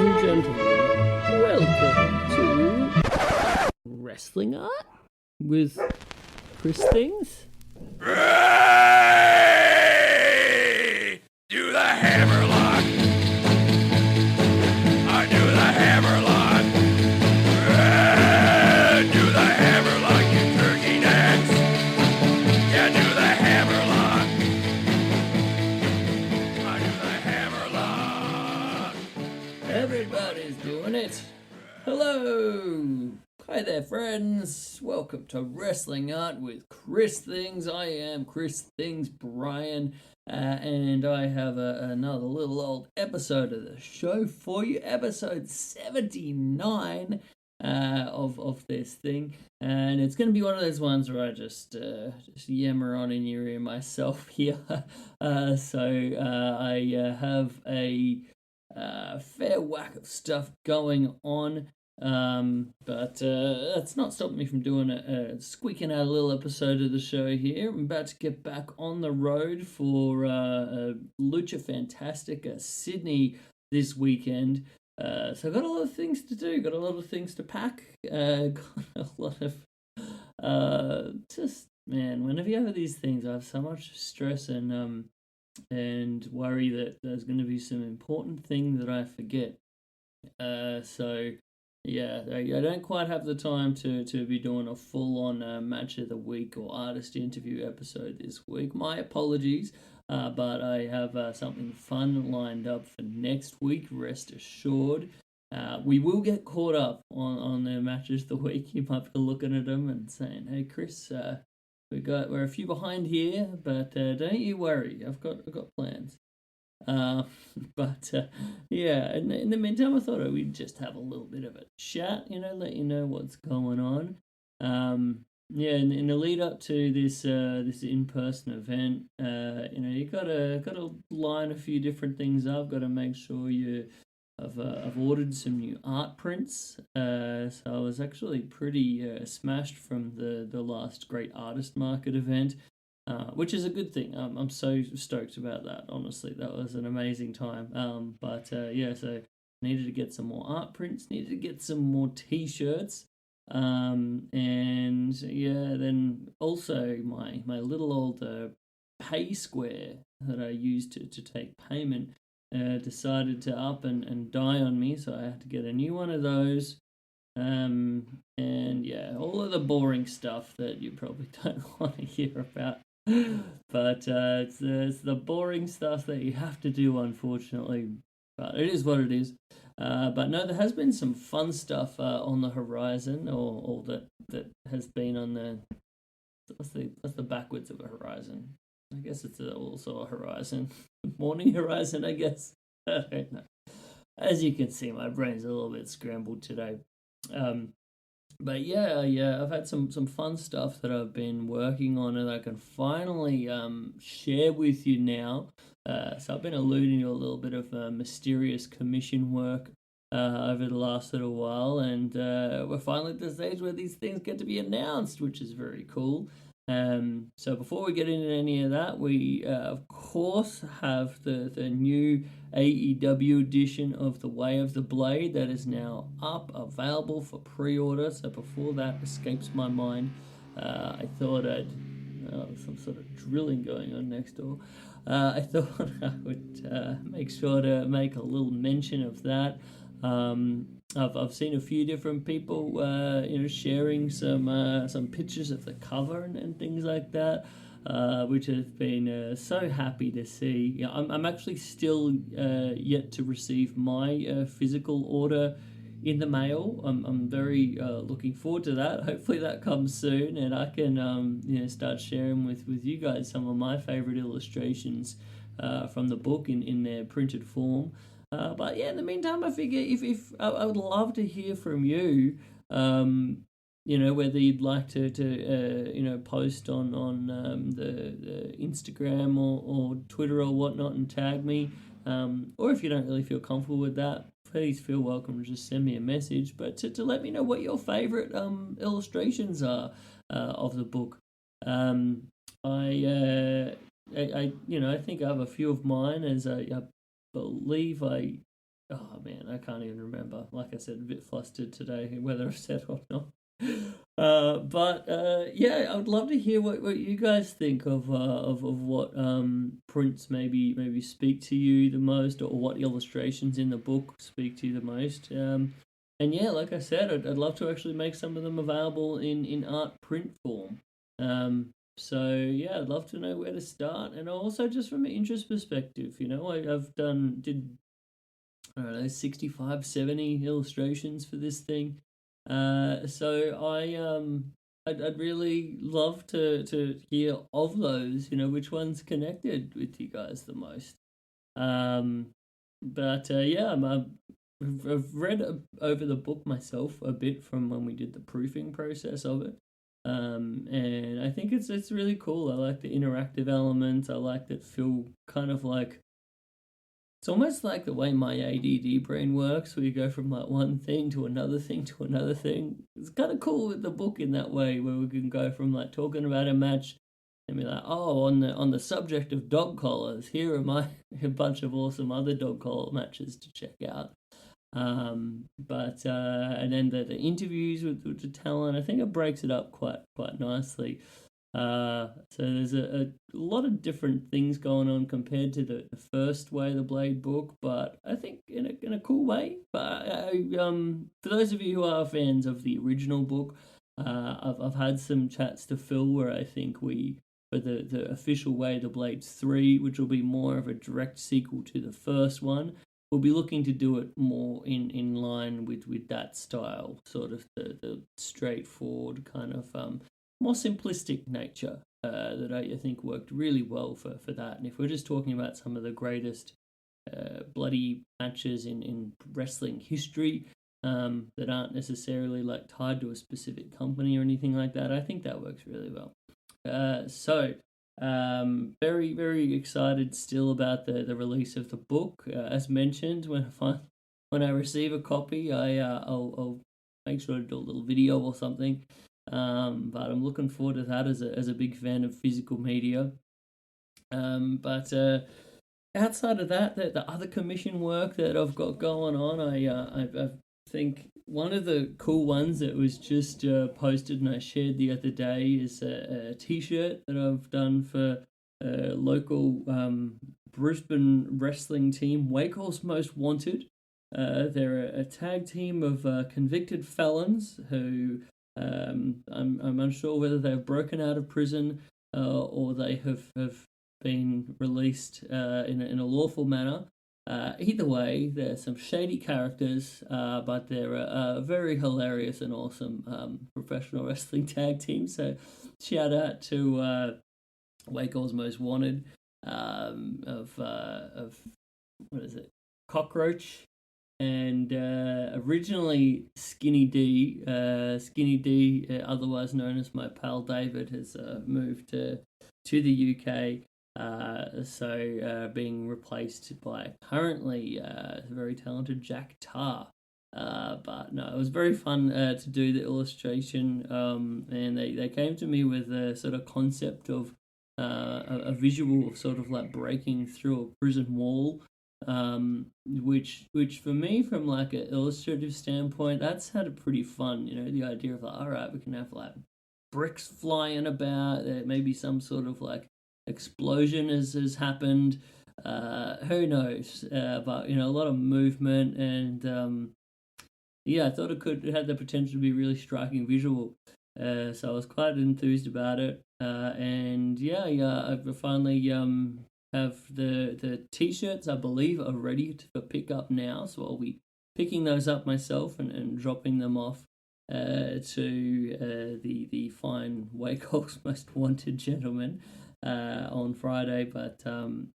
and gentlemen, welcome to Wrestling Art with Chris Things. Ray! Do the hammerlock! I do the hammerlock! Ray! Do the hammerlock, you turkey necks! Yeah, do the hammerlock! I do the hammerlock! Everybody's doing it. Hello! Hi there, friends. Welcome to Wrestling Art with Chris Things. I am Chris Things Brian, and I have another little old episode of the show for you. Episode 79 of this thing, and it's going to be one of those ones where I just yammer on in your ear myself here. I have a fair whack of stuff going on. But that's not stopping me from doing squeaking out a little episode of the show here. I'm about to get back on the road for Lucha Fantastica Sydney this weekend. So I've got a lot of things to do, got a lot of things to pack, got a lot of whenever you have these things, I have so much stress and worry that there's going to be some important thing that I forget. Yeah, I don't quite have the time to be doing a full-on match of the week or artist interview episode this week. My apologies, but I have something fun lined up for next week, rest assured. We will get caught up on the matches of the week. You might be looking at them and saying, "Hey, Chris, we're a few behind here, but don't you worry, I've got plans." Yeah, in the meantime, I thought we'd just have a little bit of a chat, let you know what's going on. Yeah, in the lead up to this in-person event, you gotta line a few different things up. Got to make sure I've ordered some new art prints. So I was actually pretty smashed from the last Great Artist Market event. Which is a good thing. I'm so stoked about that. Honestly, that was an amazing time. So needed to get some more art prints. Needed to get some more T-shirts. Then also my little old pay square that I used to take payment decided to up and die on me. So I had to get a new one of those. All of the boring stuff that you probably don't want to hear about. But it's the boring stuff that you have to do, unfortunately. But it is what it is. But no, there has been some fun stuff on the horizon, or that has been on the what's the backwards of a horizon? I guess it's also a horizon, morning horizon, I guess. I don't know. As you can see, my brain's a little bit scrambled today. But I've had some fun stuff that I've been working on and I can finally share with you now. So I've been alluding to a little bit of mysterious commission work over the last little while, and we're finally at the stage where these things get to be announced, which is very cool. So before we get into any of that, we of course have the new AEW edition of The Way of the Blade that is now up, available for pre-order. So before that escapes my mind, I thought some sort of drilling going on next door. I thought I would make sure to make a little mention of that. I've seen a few different people, sharing some pictures of the cover and things like that, which have been so happy to see. Yeah, I'm actually still yet to receive my physical order in the mail. I'm very looking forward to that. Hopefully that comes soon, and I can start sharing with you guys some of my favorite illustrations from the book in their printed form. But yeah, in the meantime, I figure if I would love to hear from you, whether you'd like to post on the Instagram or Twitter or whatnot and tag me, or if you don't really feel comfortable with that, please feel welcome to just send me a message. But to let me know what your favorite illustrations are of the book. I think I have a few of mine, as I believe I Oh man, I can't even remember. Like I said, a bit flustered today, whether I've said or not. But yeah, I would love to hear what you guys think of what prints maybe speak to you the most, or what illustrations in the book speak to you the most. And yeah, like I said, I'd love to actually make some of them available in art print form. So yeah, I'd love to know where to start, and also just from an interest perspective, I've did I don't know 65, 70 illustrations for this thing. So I'd really love to hear of those. Which ones connected with you guys the most. Um, but yeah, I've read over the book myself a bit from when we did the proofing process of it. And I think it's really cool. I like the interactive elements. I like that feel kind of like it's almost like the way my ADD brain works, where you go from like one thing to another thing to another thing. It's kind of cool with the book in that way, where we can go from like talking about a match and be like, oh, on the subject of dog collars, here are my a bunch of awesome other dog collar matches to check out. But and then the interviews with the talent, I think it breaks it up quite nicely. So there's a lot of different things going on compared to the first Way of the Blade book, but I think in a cool way. But for those of you who are fans of the original book, I've had some chats to Phil where I think we for the official Way of the Blades 3, which will be more of a direct sequel to the first one. We'll be looking to do it more in line with that style, sort of the straightforward kind of more simplistic nature that I think worked really well for that. And if we're just talking about some of the greatest bloody matches in wrestling history that aren't necessarily like tied to a specific company or anything like that, I think that works really well. So very very excited still about the release of the book. As mentioned, when I receive a copy, I'll make sure to do a little video or something. But I'm looking forward to that as a big fan of physical media. But outside of that, the other commission work that I've got going on, I think one of the cool ones that was just posted and I shared the other day is a T-shirt that I've done for a local Brisbane wrestling team, Wakehal's Most Wanted. They're a tag team of convicted felons who I'm unsure whether they've broken out of prison or they have been released in a lawful manner. Either way, they're some shady characters, but they're a very hilarious and awesome professional wrestling tag team. So shout out to Wakehal's Most Wanted of what is it, Cockroach, and originally Skinny D, otherwise known as my pal David, has moved to the UK. So being replaced by currently very talented Jack Tarr. But no, it was very fun to do the illustration, and they came to me with a sort of concept of a visual of sort of like breaking through a prison wall, which for me, from like an illustrative standpoint, that sounded pretty fun. The idea of like, all right, we can have like bricks flying about, maybe some sort of like explosion has happened. Who knows? But a lot of movement, and yeah, I thought it had the potential to be really striking visual. So I was quite enthused about it. And yeah, I finally have the t-shirts, I believe, are ready for pick up now. So I'll be picking those up myself and dropping them off to the fine Wakehal's Most Wanted gentlemen on Friday. But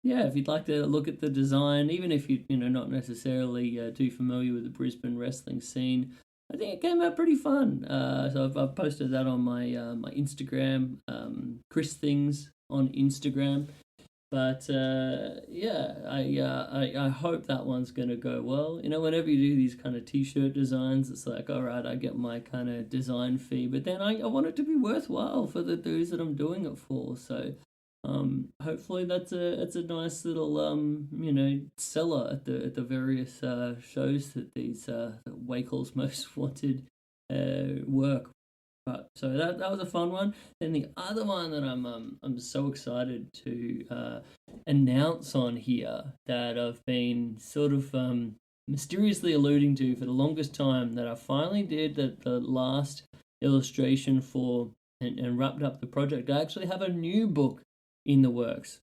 yeah, if you'd like to look at the design, even if you're not necessarily too familiar with the Brisbane wrestling scene, I think it came out pretty fun. So I've posted that on my my Instagram, Chris Things on Instagram. But yeah, I hope that one's gonna go well. Whenever you do these kind of t-shirt designs, it's like, all right, I get my kind of design fee, but then I want it to be worthwhile for the dudes that I'm doing it for. So Hopefully that's a nice little seller at the various shows that these Wakel's Most Wanted work. But so that was a fun one. Then the other one that I'm so excited to announce on here, that I've been sort of mysteriously alluding to for the longest time, that I finally did the last illustration for, and wrapped up the project. I actually have a new book in the works.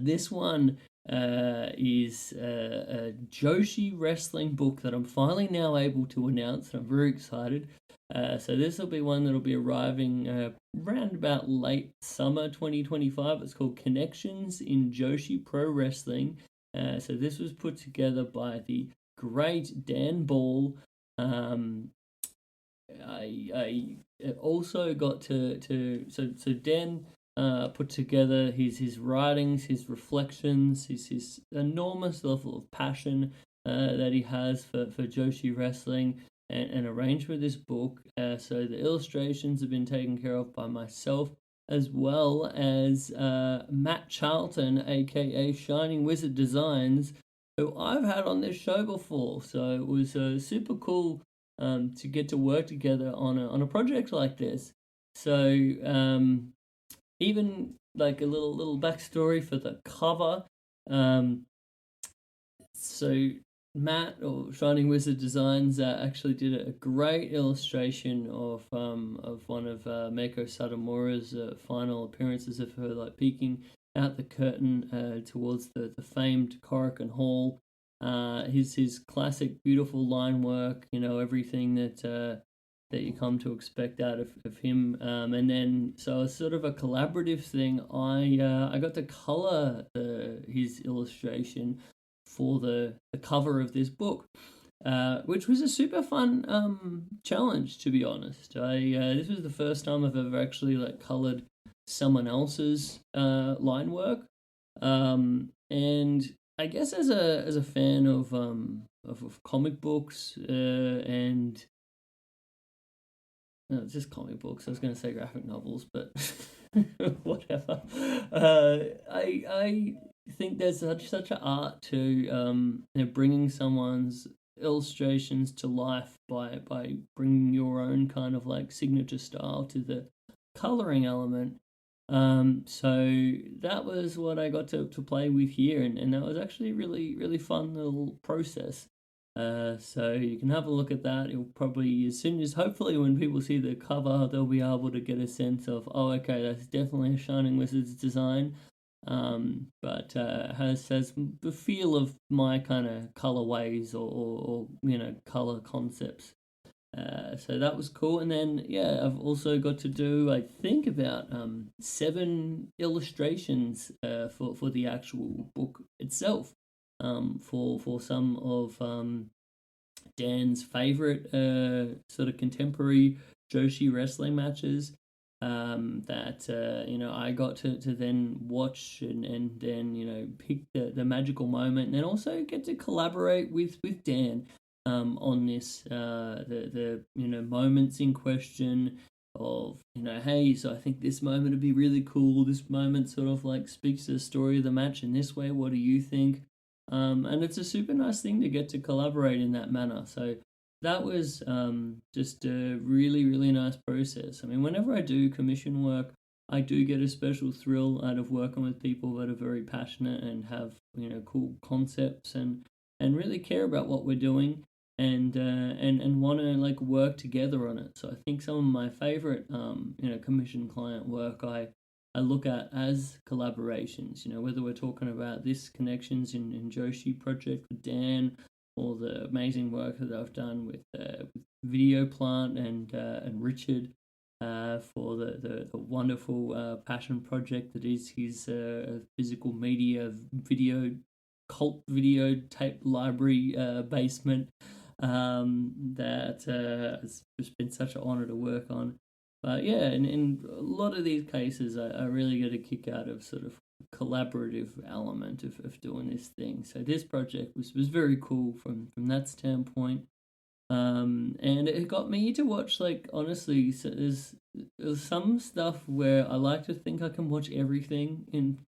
This one is a Joshi wrestling book that I'm finally now able to announce, and I'm very excited. So this will be one that'll be arriving around about late summer 2025. It's called Connections in Joshi Pro Wrestling. So this was put together by the great Dan Ball. I also got so Dan put together his writings, his reflections, his enormous level of passion that he has for Joshi wrestling, and arranged for this book. So the illustrations have been taken care of by myself, as well as Matt Charlton, aka Shining Wizard Designs, who I've had on this show before. So it was super cool to get to work together on a project like this. So even like a little backstory for the cover. So Matt, or Shining Wizard Designs, actually did a great illustration of one of Meiko Satomura's final appearances of her, like peeking out the curtain towards the famed Korakuen Hall. His classic beautiful line work, everything that you come to expect out of him. And then, so it's sort of a collaborative thing. I got to color his illustration for the cover of this book, which was a super fun challenge, to be honest. This was the first time I've ever actually like colored someone else's line work, and I guess as a fan of comic books and no, it's just comic books. I was going to say graphic novels, but whatever. I think there's such an art to bringing someone's illustrations to life by bringing your own kind of like signature style to the coloring element. So that was what I got to play with here, and that was actually really fun little process. So you can have a look at that. It'll probably, as soon as, hopefully when people see the cover, they'll be able to get a sense of, oh, okay, that's definitely a Shining Wizards design. But has the feel of my kind of colorways or color concepts. So that was cool. And then I've also got to do, I think, about 7 illustrations for the actual book itself. For some of Dan's favorite sort of contemporary Joshi wrestling matches, that I got to then watch and then pick the magical moment, and then also get to collaborate with Dan on this, the moments in question of hey, so I think this moment would be really cool. This moment sort of like speaks to the story of the match in this way. What do you think? And it's a super nice thing to get to collaborate in that manner. So that was just a really nice process. I mean, whenever I do commission work, I do get a special thrill out of working with people that are very passionate and have cool concepts and really care about what we're doing, and want to like work together on it. So I think some of my favorite commission client work I look at as collaborations, whether we're talking about this Connections in Joshi project with Dan, or the amazing work that I've done with Video Plant and Richard for the wonderful passion project that is his physical media cult videotape library basement, that it's just been such an honor to work on. But yeah, in a lot of these cases, I really get a kick out of sort of collaborative element of doing this thing. So this project was very cool from that standpoint. And it got me to watch, like, honestly, so there's some stuff where I like to think I can watch everything in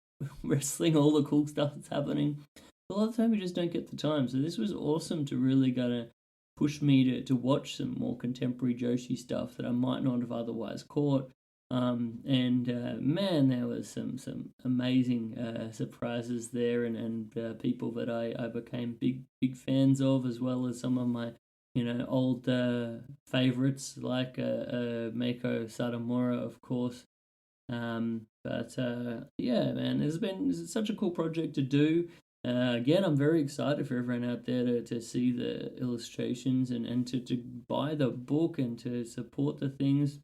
wrestling, all the cool stuff that's happening. A lot of the time you just don't get the time. So this was awesome to really gonna push me to watch some more contemporary Joshi stuff that I might not have otherwise caught. And man, there was some amazing surprises there, and people that I became big fans of, as well as some of my old favorites like Meiko Satomura, of course. But yeah, man, it's such a cool project to do. Again, I'm very excited for everyone out there to see the illustrations and to buy the book and to support the things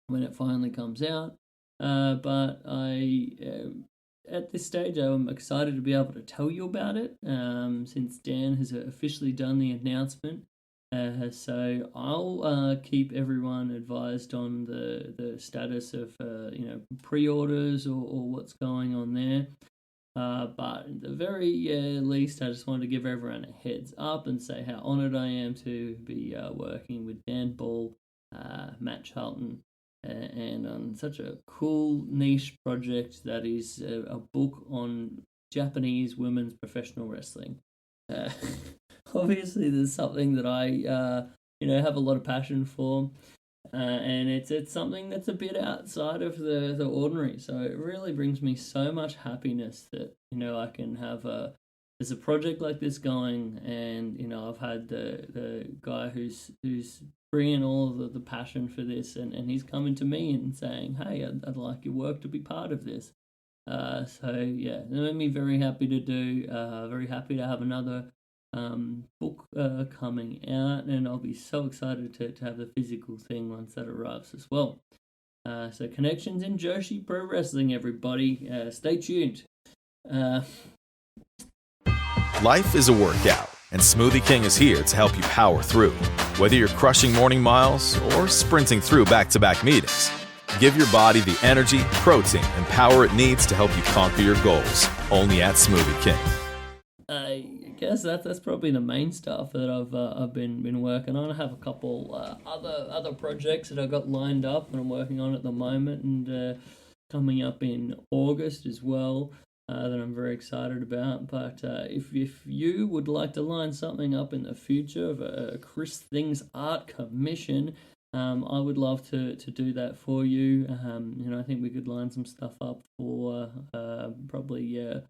when it finally comes out. But at this stage, I'm excited to be able to tell you about it since Dan has officially done the announcement. So I'll keep everyone advised on the status of pre-orders or what's going on there. But at the very least, I just wanted to give everyone a heads up and say how honoured I am to be working with Dan Ball, Matt Charlton, and on such a cool niche project that is a book on Japanese women's professional wrestling. Obviously, there's something that I have a lot of passion for. And it's something that's a bit outside of the ordinary. So it really brings me so much happiness that I can have there's a project like this going, and I've had the guy who's bringing all of the passion for this, and he's coming to me and saying, hey, I'd like your work to be part of this. So yeah, it made me very happy to do. Very happy to have another book coming out, and I'll be so excited to have the physical thing once that arrives as well. So connections in Joshi Pro Wrestling, everybody. Stay tuned. Life is a workout, and Smoothie King is here to help you power through. Whether you're crushing morning miles or sprinting through back-to-back meetings, give your body the energy, protein, and power it needs to help you conquer your goals. Only at Smoothie King. I guess that's probably the main stuff that I've been working on. I have a couple other projects that I've got lined up and I'm working on at the moment, and coming up in August as well. That I'm very excited about. But if you would like to line something up in the future of a Chris Things art commission, I would love to do that for you. I think we could line some stuff up for probably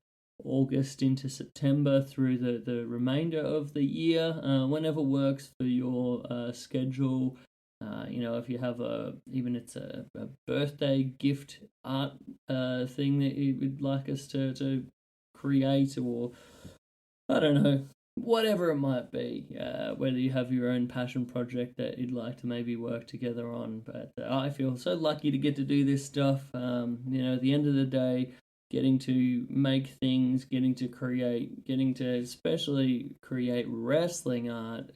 August into September through the remainder of the year, whenever works for your schedule. If you have even it's a birthday gift art thing that you would like us to create, or I don't know, whatever it might be, whether you have your own passion project that you'd like to maybe work together on. But I feel so lucky to get to do this stuff. At the end of the day, getting to make things, getting to create, getting to especially create wrestling art,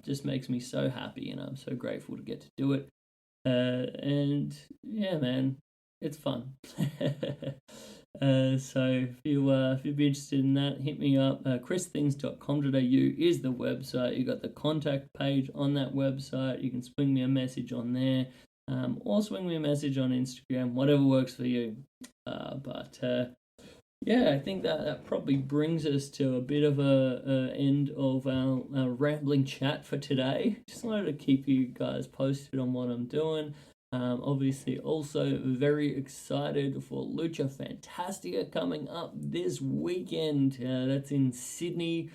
just makes me so happy, and I'm so grateful to get to do it. And yeah, man, it's fun. So if you'd be interested in that, hit me up. christhings.com.au is the website. You got the contact page on that website. You can swing me a message on there, or swing me a message on Instagram, whatever works for you. But yeah, I think that probably brings us to a bit of a end of our rambling chat for today. Just wanted to keep you guys posted on what I'm doing. Obviously, also very excited for Lucha Fantastica coming up this weekend. That's in Sydney.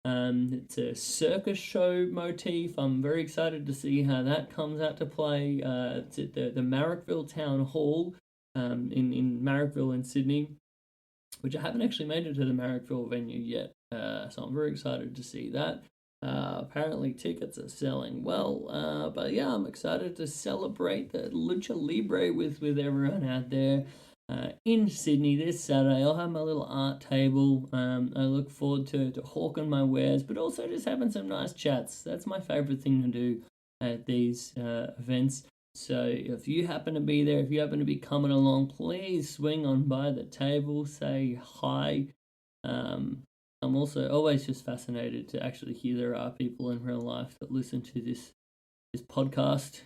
It's a circus show motif. I'm very excited to see how that comes out to play. It's at the Marrickville Town Hall in Marrickville in Sydney, which I haven't actually made it to the Marrickville venue yet. So I'm very excited to see that. Apparently tickets are selling well, but yeah, I'm excited to celebrate the Lucha Libre with everyone out there in Sydney this Saturday. I'll have my little art table. I look forward to hawking my wares, but also just having some nice chats. That's my favourite thing to do at these events. So if you happen to be there, if you happen to be coming along, please swing on by the table, say hi. I'm also always just fascinated to actually hear there are people in real life that listen to this podcast.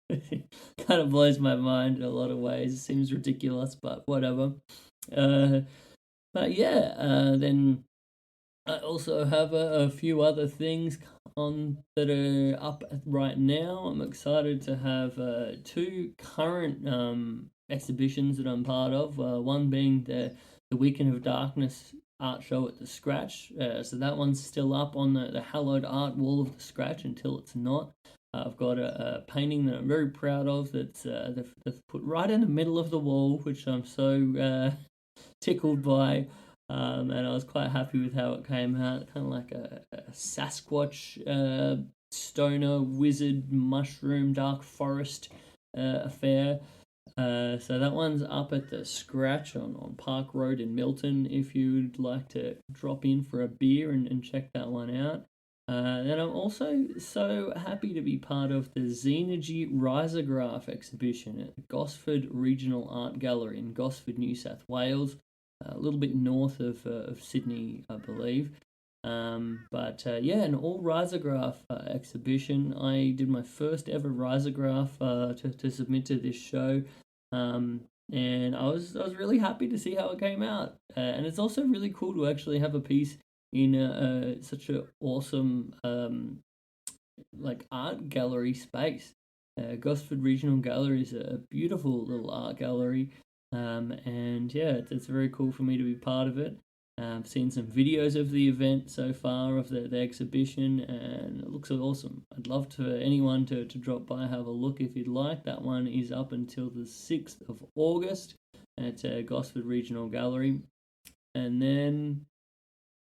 It kind of blows my mind in a lot of ways. It seems ridiculous, but whatever. But yeah, then I also have a few other things on that are up right now. I'm excited to have two current exhibitions that I'm part of. One being the Weekend of Darkness art show at the Scratch. So that one's still up on the hallowed art wall of the Scratch until it's not. I've got a painting that I'm very proud of that's they've put right in the middle of the wall, which I'm so tickled by. And I was quite happy with how it came out. Kind of like a Sasquatch, stoner, wizard, mushroom, dark forest affair. So that one's up at the Scratch on Park Road in Milton if you'd like to drop in for a beer and check that one out. And I'm also so happy to be part of the Xenergy Risograph exhibition at the Gosford Regional Art Gallery in Gosford, New South Wales, a little bit north of Sydney, I believe. But an all risograph exhibition. I did my first ever risograph to submit to this show, and I was really happy to see how it came out. And it's also really cool to actually have a piece in such an awesome like art gallery space. Gosford Regional Gallery is a beautiful little art gallery, and yeah, it's very cool for me to be part of it. I've seen some videos of the event so far of the exhibition, and it looks awesome. I'd love for anyone to drop by, have a look if you'd like. That one is up until the 6th of August at Gosford Regional Gallery. And then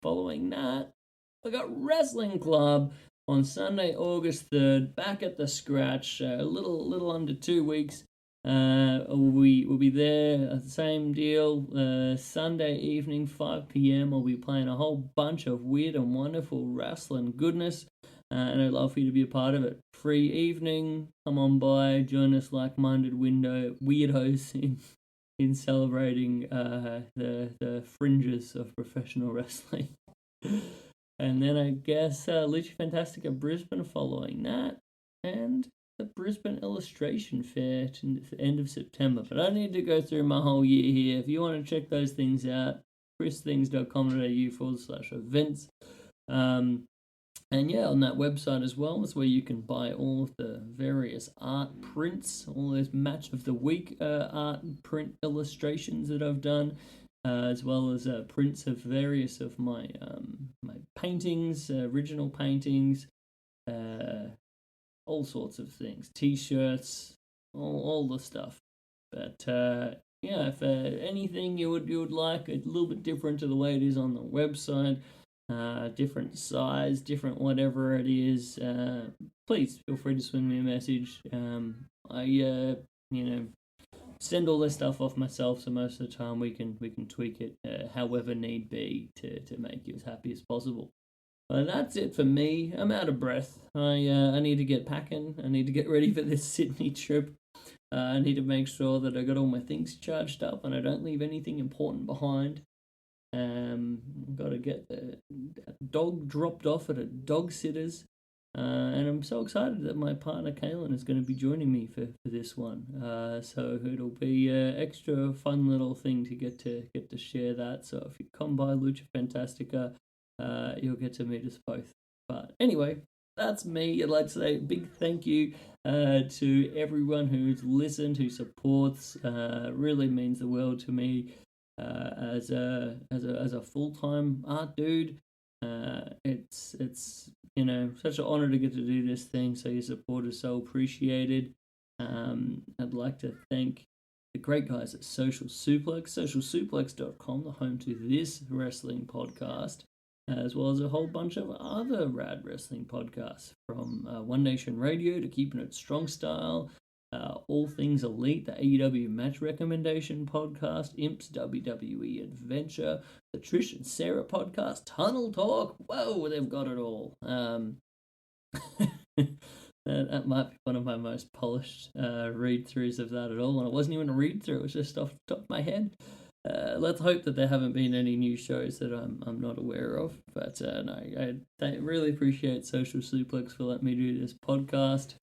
following that, I got Wrestling Club on Sunday, August 3rd, back at the Scratch, a little under 2 weeks. We'll be there, same deal, Sunday evening, 5 p.m. I'll be playing a whole bunch of weird and wonderful wrestling goodness, and I'd love for you to be a part of it. Free evening, come on by, join us like-minded weirdos in celebrating the fringes of professional wrestling. And then I guess Lucha Fantastica Brisbane following that, and the Brisbane Illustration Fair to the end of September. But I don't need to go through my whole year here. If you want to check those things out, christhings.com.au/events. And yeah, on that website as well is where you can buy all of the various art prints, all those match of the week art print illustrations that I've done, as well as prints of various of my my paintings, original paintings, all sorts of things, t-shirts, all the stuff. But if anything you would like, a little bit different to the way it is on the website, different size, different whatever it is, please feel free to send me a message. I send all this stuff off myself, so most of the time we can tweak it however need be to make you as happy as possible. Well, that's it for me. I'm out of breath. I need to get packing. I need to get ready for this Sydney trip. I need to make sure that I got all my things charged up and I don't leave anything important behind. Got to get the dog dropped off at a dog sitter's. And I'm so excited that my partner Kaylin is going to be joining me for this one. So it'll be an extra fun little thing to get to share that. So if you come by Lucha Fantastica, you'll get to meet us both. But anyway, that's me. I'd like to say a big thank you to everyone who's listened, who supports. Really means the world to me as a full-time art dude. It's such an honor to get to do this thing. So your support is so appreciated. I'd like to thank the great guys at Social Suplex, socialsuplex.com, the home to this wrestling podcast, as well as a whole bunch of other rad wrestling podcasts, from One Nation Radio to Keeping It Strong Style, All Things Elite, the AEW Match Recommendation Podcast, Imps WWE Adventure, the Trish and Sarah Podcast, Tunnel Talk. Whoa, they've got it all. That might be one of my most polished read-throughs of that at all, and it wasn't even a read-through, it was just off the top of my head. let's hope that there haven't been any new shows that I'm not aware of. But no, I really appreciate Social Suplex for letting me do this podcast.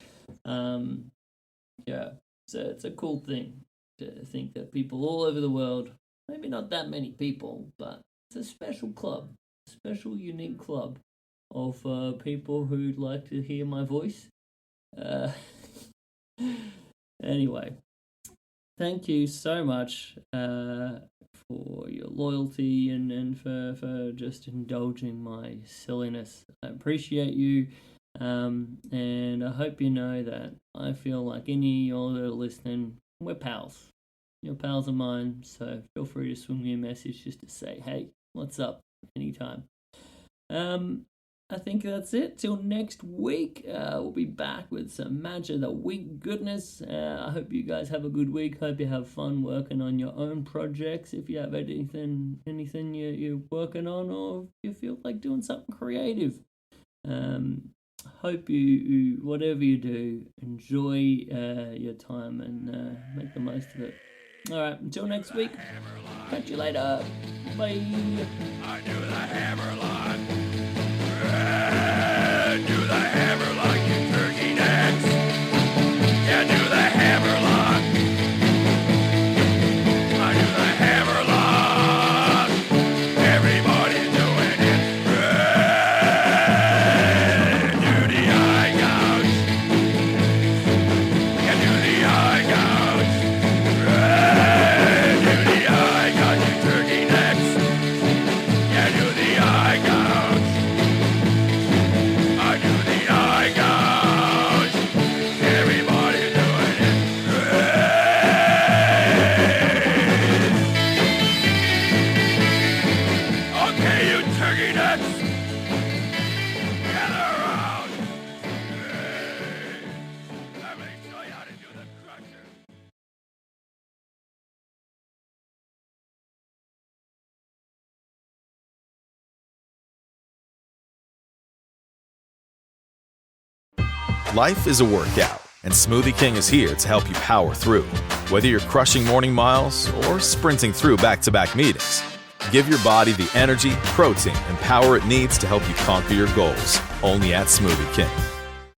Yeah, so it's a cool thing to think that people all over the world, maybe not that many people, but it's a special club, special unique club of people who'd like to hear my voice. Anyway, thank you so much for your loyalty and for just indulging my silliness. I appreciate you, and I hope you know that I feel like any of you that are listening, we're pals. You're pals of mine, so feel free to swing me a message just to say, hey, what's up, anytime. I think that's it. Till next week, we'll be back with some Match of the Week goodness. I hope you guys have a good week. Hope you have fun working on your own projects. If you have anything you're working on, or if you feel like doing something creative. Hope you whatever you do, enjoy your time and make the most of it. All right, until next week. Catch you later. Bye. I do the hammerlock. Do the hammer like you turkey necks. Yeah, do the hammerlock. I do the hammerlock. Everybody's doing it. Do the eye gouge. Yeah, do the eye gouge. Do the eye gouge, you turkey necks. Yeah, do the eye gouge. I do the eye gouge. Everybody doing it. Okay, you turkey nuts. Gather around. Let me show you how to do the crusher. Life is a workout, and Smoothie King is here to help you power through. Whether you're crushing morning miles or sprinting through back-to-back meetings, give your body the energy, protein, and power it needs to help you conquer your goals. Only at Smoothie King.